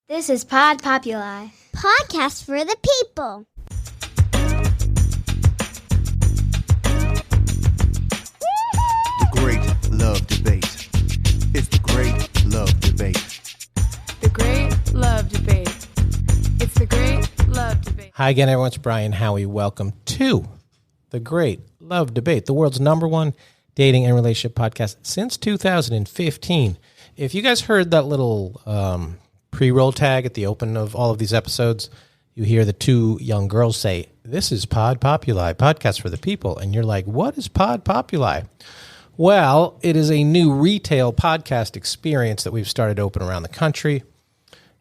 This is Pod Populi. Podcast for the people. The Great Love Debate. It's the Great Love Debate. The Great Love Debate. It's the Great Love Debate. Hi again, everyone. It's Brian Howie. Welcome to the Great Love Debate, the world's number one dating and relationship podcast since 2015. If you guys heard that little pre-roll tag at the open of all of these episodes, you hear the two young girls say, "This is Pod Populi, podcast for the people." And you're like, what is Pod Populi? Well, it is a new retail podcast experience that we've started open around the country.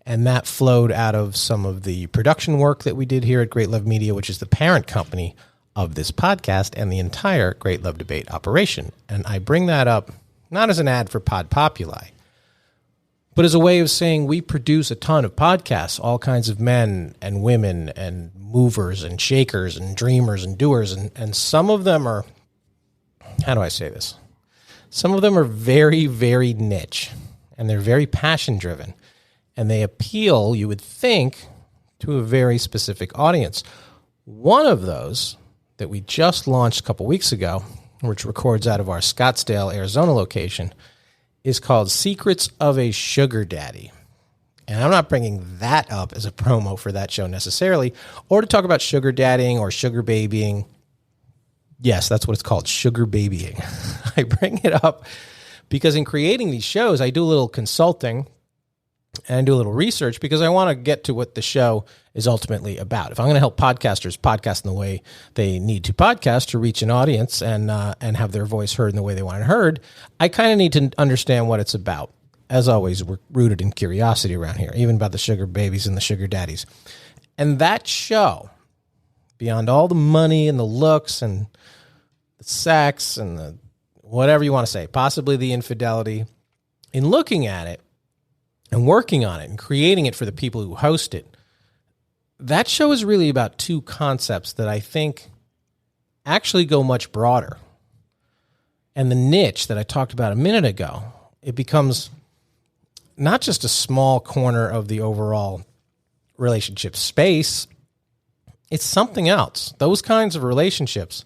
And that flowed out of some of the production work that we did here at Great Love Media, which is the parent company of this podcast and the entire Great Love Debate operation. And I bring that up not as an ad for Pod Populi, but as a way of saying we produce a ton of podcasts, all kinds of men and women and movers and shakers and dreamers and doers. And some of them are, how do I say this? Some of them are very, very niche, and they're very passion-driven. And they appeal, you would think, to a very specific audience. One of those that we just launched a couple weeks ago, which records out of our Scottsdale, Arizona location, is called Secrets of a Sugar Daddy. And I'm not bringing that up as a promo for that show necessarily, or to talk about sugar daddying or sugar babying. Yes, that's what it's called, sugar babying. I bring it up because in creating these shows, I do a little consulting and do a little research because I want to get to what the show is ultimately about. If I'm going to help podcasters podcast in the way they need to podcast to reach an audience and have their voice heard in the way they want it heard, I kind of need to understand what it's about. As always, we're rooted in curiosity around here, even about the sugar babies and the sugar daddies. And that show, beyond all the money and the looks and the sex and the whatever you want to say, possibly the infidelity, in looking at it, and working on it and creating it for the people who host it, that show is really about two concepts that I think actually go much broader. And the niche that I talked about a minute ago, it becomes not just a small corner of the overall relationship space, it's something else. Those kinds of relationships,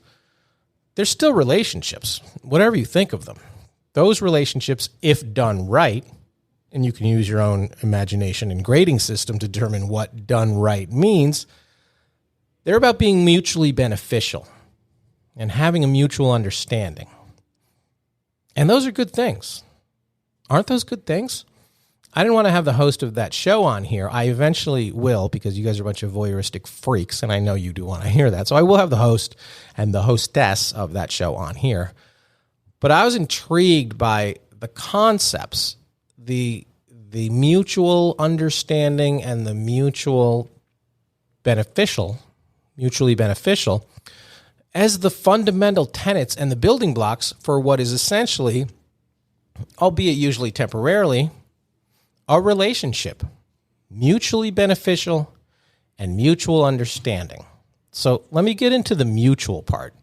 they're still relationships, whatever you think of them. Those relationships, if done right, and you can use your own imagination and grading system to determine what done right means, they're about being mutually beneficial and having a mutual understanding. And those are good things. Aren't those good things? I didn't want to have the host of that show on here. I eventually will, because you guys are a bunch of voyeuristic freaks, and I know you do want to hear that. So I will have the host and the hostess of that show on here. But I was intrigued by the concepts, the mutual understanding and the mutually beneficial as the fundamental tenets and the building blocks for what is essentially, albeit usually temporarily, a relationship, mutually beneficial and mutual understanding. So let me get into the mutual part,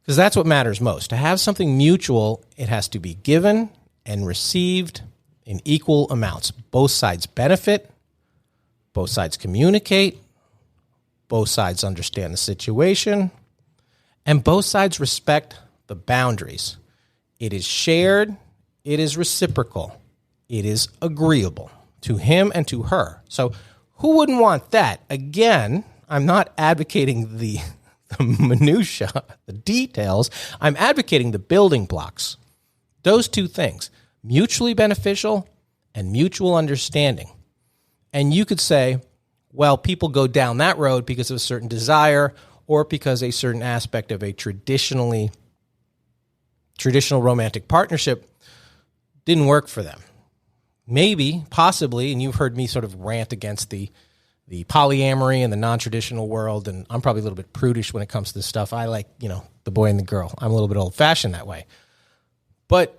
because that's what matters most. To have something mutual, it has to be given and received in equal amounts. Both sides benefit, both sides communicate, both sides understand the situation, and both sides respect the boundaries. It is shared, it is reciprocal, it is agreeable to him and to her. So who wouldn't want that? Again, I'm not advocating the minutia, the details. I'm advocating the building blocks. Those two things, mutually beneficial and mutual understanding. And you could say, well, people go down that road because of a certain desire or because a certain aspect of a traditional romantic partnership didn't work for them. Maybe, possibly, and you've heard me sort of rant against the polyamory and the non-traditional world, and I'm probably a little bit prudish when it comes to this stuff. I like, the boy and the girl. I'm a little bit old-fashioned that way. But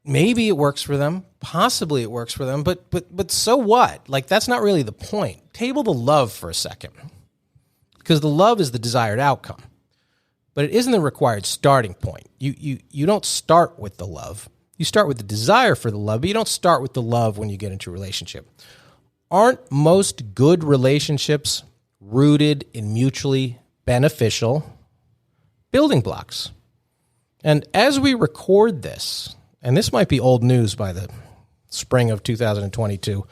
maybe it works for them. Possibly it works for them. But so what? Like, that's not really the point. Table the love for a second, because the love is the desired outcome, but it isn't the required starting point. You don't start with the love. You start with the desire for the love, but you don't start with the love when you get into a relationship. Aren't most good relationships rooted in mutually beneficial building blocks? And as we record this, and this might be old news by the spring of 2022,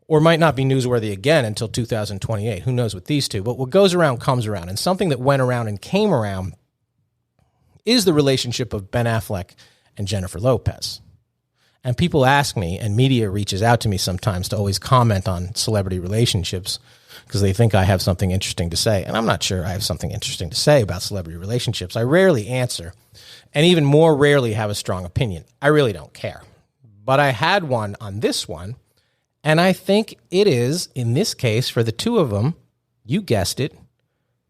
or might not be newsworthy again until 2028. Who knows with these two? But what goes around comes around. And something that went around and came around is the relationship of Ben Affleck and Jennifer Lopez. And people ask me, and media reaches out to me sometimes to always comment on celebrity relationships because they think I have something interesting to say. And I'm not sure I have something interesting to say about celebrity relationships. I rarely answer, and even more rarely have a strong opinion. I really don't care. But I had one on this one, and I think it is, in this case, for the two of them, you guessed it,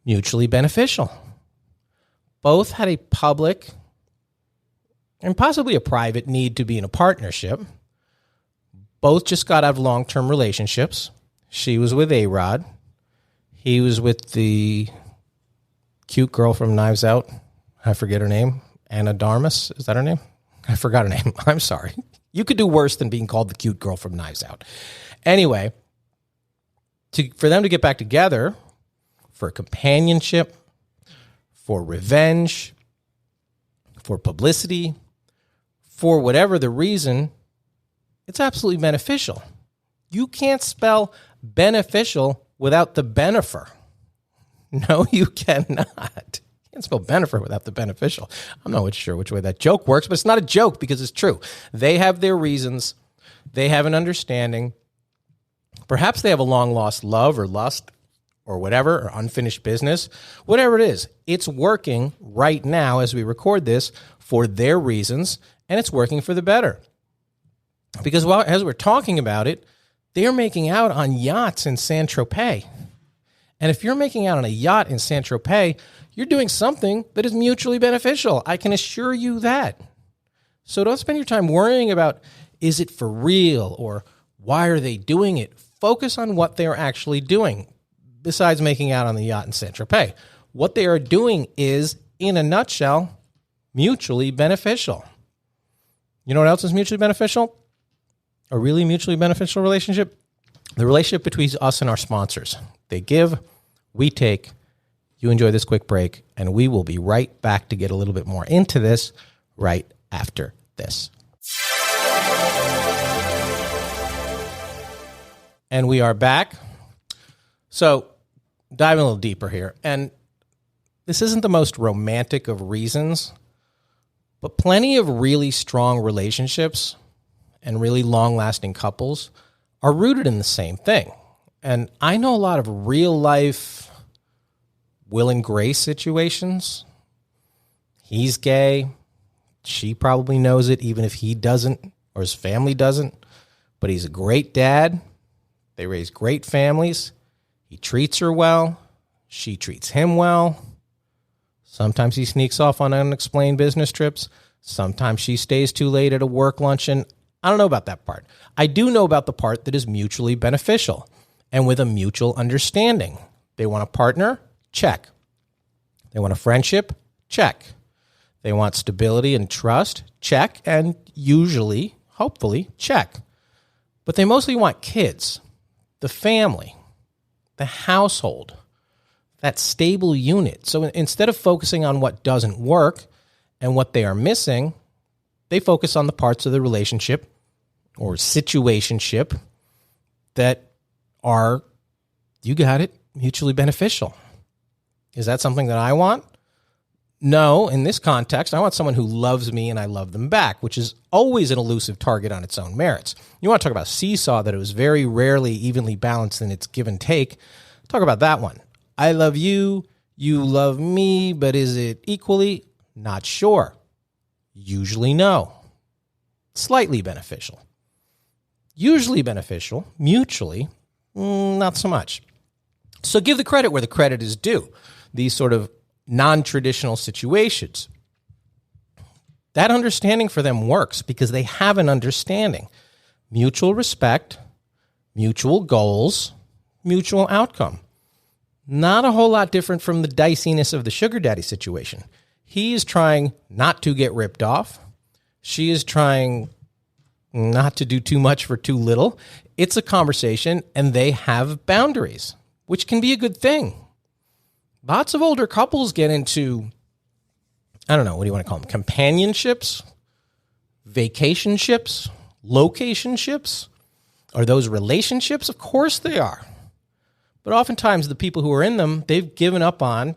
mutually beneficial. Both had a public and possibly a private need to be in a partnership. Both just got out of long-term relationships. She was with A-Rod. He was with the cute girl from Knives Out. I forget her name. Anna Darmus. Is that her name? I forgot her name. I'm sorry. You could do worse than being called the cute girl from Knives Out. Anyway, for them to get back together for companionship, for revenge, for publicity, for whatever the reason, it's absolutely beneficial. You can't spell beneficial without the benefer. No, you cannot. You can't spell benefer without the beneficial. I'm not sure which way that joke works, but it's not a joke because it's true. They have their reasons. They have an understanding. Perhaps they have a long-lost love or lust or whatever, or unfinished business. Whatever it is, it's working right now as we record this for their reasons, and it's working for the better. Because as we're talking about it, they're making out on yachts in Saint-Tropez. And if you're making out on a yacht in Saint-Tropez, you're doing something that is mutually beneficial. I can assure you that. So don't spend your time worrying about, is it for real, or why are they doing it? Focus on what they're actually doing, besides making out on the yacht in Saint-Tropez. What they are doing is, in a nutshell, mutually beneficial. You know what else is mutually beneficial? A really mutually beneficial relationship? The relationship between us and our sponsors. They give, we take. You enjoy this quick break, and we will be right back to get a little bit more into this right after this. And we are back. So, diving a little deeper here. And this isn't the most romantic of reasons, but plenty of really strong relationships and really long-lasting couples are rooted in the same thing. And I know a lot of real-life Will and Grace situations. He's gay. She probably knows it, even if he doesn't or his family doesn't. But he's a great dad. They raise great families. He treats her well. She treats him well. Sometimes he sneaks off on unexplained business trips. Sometimes she stays too late at a work luncheon. I don't know about that part. I do know about the part that is mutually beneficial and with a mutual understanding. They want a partner? Check. They want a friendship? Check. They want stability and trust? Check. And usually, hopefully, check. But they mostly want kids, the family, the household, that stable unit. So instead of focusing on what doesn't work and what they are missing, they focus on the parts of the relationship or situationship that are, you got it, mutually beneficial. Is that something that I want? No, in this context, I want someone who loves me and I love them back, which is always an elusive target on its own merits. You want to talk about seesaw, that it was very rarely evenly balanced in its give and take. Talk about that one. I love you, you love me, but is it equally? Not sure. Usually no. Slightly beneficial. Usually beneficial, mutually, not so much. So give the credit where the credit is due. These sort of non-traditional situations. That understanding for them works because they have an understanding. Mutual respect, mutual goals, mutual outcome. Not a whole lot different from the diciness of the sugar daddy situation. He is trying not to get ripped off. She is trying not to do too much for too little. It's a conversation, and they have boundaries, which can be a good thing. Lots of older couples get into, I don't know, what do you want to call them? Companionships, vacationships, locationships. Are those relationships? Of course they are. But oftentimes the people who are in them, they've given up on,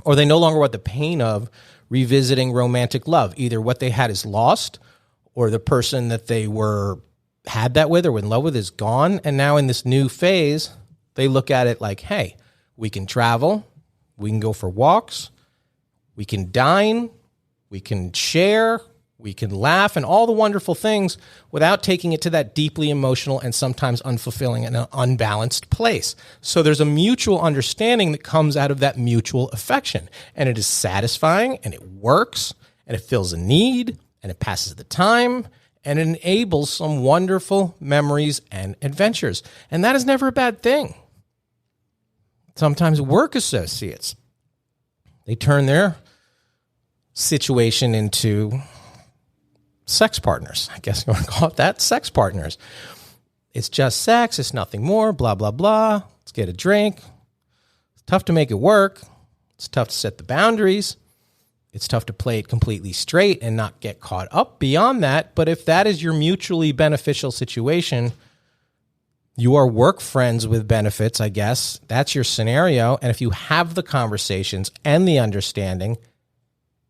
or they no longer want the pain of revisiting romantic love. Either what they had is lost, or the person that they had that with or were in love with is gone. And now in this new phase, they look at it like, hey, we can travel, we can go for walks, we can dine, we can share, we can laugh, and all the wonderful things without taking it to that deeply emotional and sometimes unfulfilling and unbalanced place. So there's a mutual understanding that comes out of that mutual affection. And it is satisfying, and it works, and it fills a need, and it passes the time, and it enables some wonderful memories and adventures. And that is never a bad thing. Sometimes work associates, they turn their situation into sex partners. I guess you want to call it that, sex partners. It's just sex. It's nothing more, blah, blah, blah. Let's get a drink. It's tough to make it work. It's tough to set the boundaries. It's tough to play it completely straight and not get caught up beyond that. But if that is your mutually beneficial situation, you are work friends with benefits, I guess. That's your scenario. And if you have the conversations and the understanding,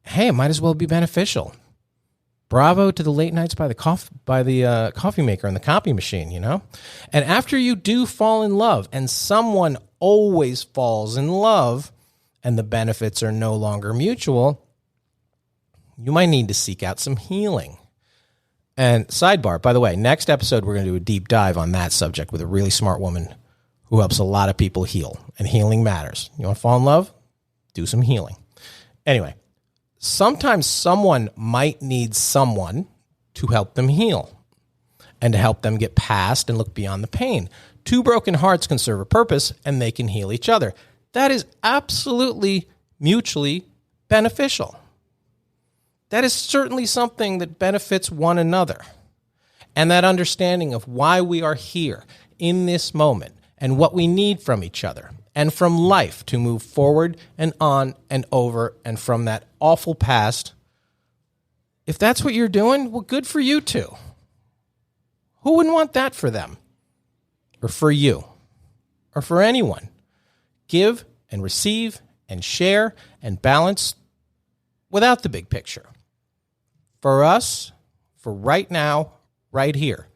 hey, it might as well be beneficial. Bravo to the late nights by the coffee maker and the copy machine, you know? And after you do fall in love, and someone always falls in love, and the benefits are no longer mutual, you might need to seek out some healing. And sidebar, by the way, next episode, we're going to do a deep dive on that subject with a really smart woman who helps a lot of people heal. And healing matters. You want to fall in love? Do some healing. Anyway, sometimes someone might need someone to help them heal and to help them get past and look beyond the pain. Two broken hearts can serve a purpose, and they can heal each other. That is absolutely mutually beneficial. That is certainly something that benefits one another. And that understanding of why we are here in this moment and what we need from each other and from life to move forward and on and over and from that awful past. If that's what you're doing, well, good for you too. Who wouldn't want that for them? Or for you? Or for anyone? Give and receive and share and balance without the big picture. For us, for right now, right here.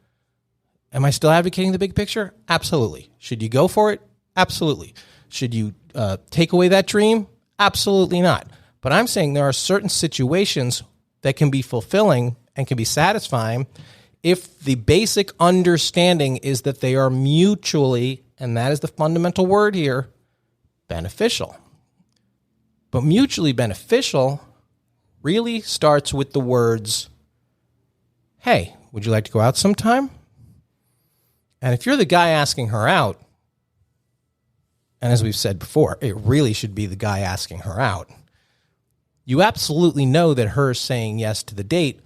Am I still advocating the big picture? Absolutely. Should you go for it? Absolutely. Should you take away that dream? Absolutely not. But I'm saying there are certain situations that can be fulfilling and can be satisfying if the basic understanding is that they are mutually, and that is the fundamental word here, beneficial. But mutually beneficial really starts with the words, hey, would you like to go out sometime? And if you're the guy asking her out, and as we've said before, it really should be the guy asking her out, you absolutely know that her saying yes to the date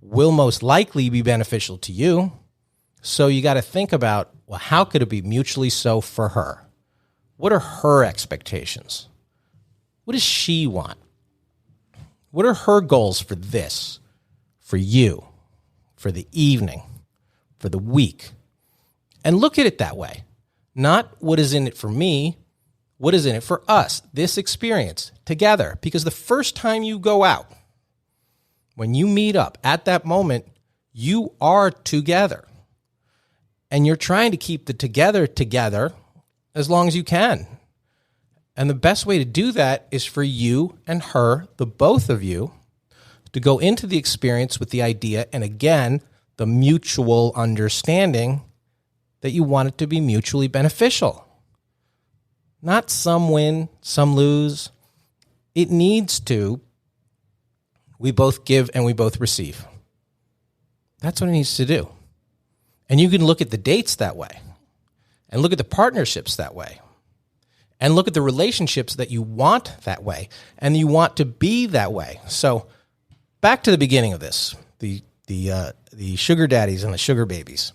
will most likely be beneficial to you. So you got to think about, well, how could it be mutually so for her? What are her expectations? What does she want? What are her goals for this, for you, for the evening, for the week? And look at it that way. Not what is in it for me, what is in it for us, this experience together. Because the first time you go out, when you meet up at that moment, you are together. And you're trying to keep the together as long as you can. And the best way to do that is for you and her, the both of you, to go into the experience with the idea, and again, the mutual understanding that you want it to be mutually beneficial. Not some win, some lose. It needs to, we both give and we both receive. That's what it needs to do. And you can look at the dates that way, and look at the partnerships that way. And look at the relationships that you want that way and you want to be that way. So back to the beginning of this. The sugar daddies and the sugar babies.